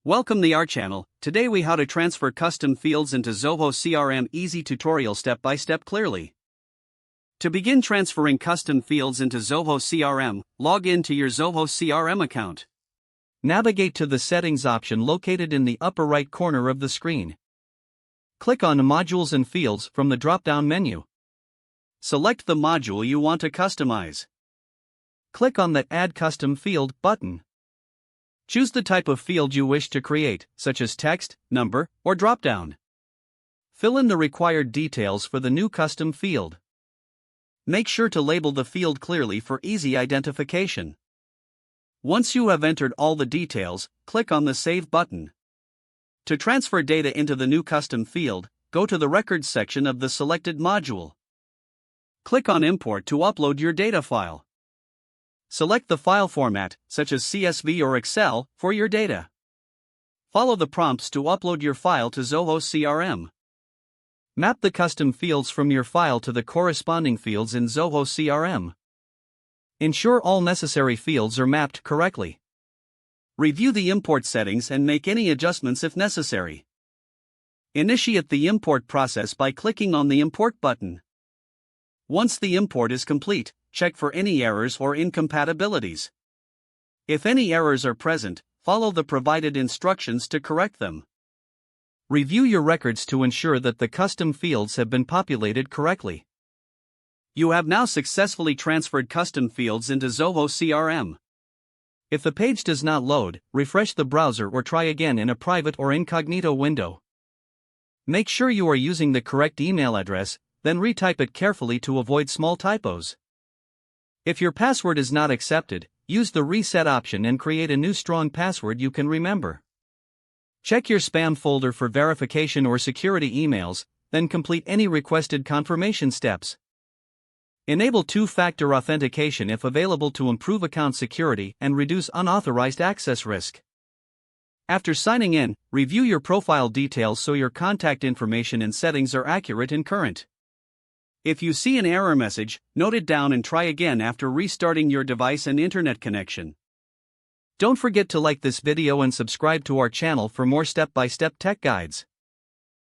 Welcome to our channel. Today we how to transfer custom fields into Zoho CRM. Easy tutorial step by step clearly. To begin transferring custom fields into Zoho CRM, log in to your Zoho CRM account. Navigate to the Settings option located in the upper right corner of the screen. Click on Modules and Fields from the drop-down menu. Select the module you want to customize. Click on the Add Custom Field button. Choose the type of field you wish to create, such as text, number, or drop-down. Fill in the required details for the new custom field. Make sure to label the field clearly for easy identification. Once you have entered all the details, click on the Save button. To transfer data into the new custom field, go to the Records section of the selected module. Click on Import to upload your data file. Select the file format, such as CSV or Excel, for your data. Follow the prompts to upload your file to Zoho CRM. Map the custom fields from your file to the corresponding fields in Zoho CRM. Ensure all necessary fields are mapped correctly. Review the import settings and make any adjustments if necessary. Initiate the import process by clicking on the Import button. Once the import is complete, check for any errors or incompatibilities. If any errors are present, follow the provided instructions to correct them. Review your records to ensure that the custom fields have been populated correctly. You have now successfully transferred custom fields into Zoho CRM. If the page does not load, refresh the browser or try again in a private or incognito window. Make sure you are using the correct email address, then retype it carefully to avoid small typos. If your password is not accepted, use the Reset option and create a new strong password you can remember. Check your spam folder for verification or security emails, then complete any requested confirmation steps. Enable two-factor authentication if available to improve account security and reduce unauthorized access risk. After signing in, review your profile details so your contact information and settings are accurate and current. If you see an error message, note it down and try again after restarting your device and internet connection. Don't forget to like this video and subscribe to our channel for more step-by-step tech guides.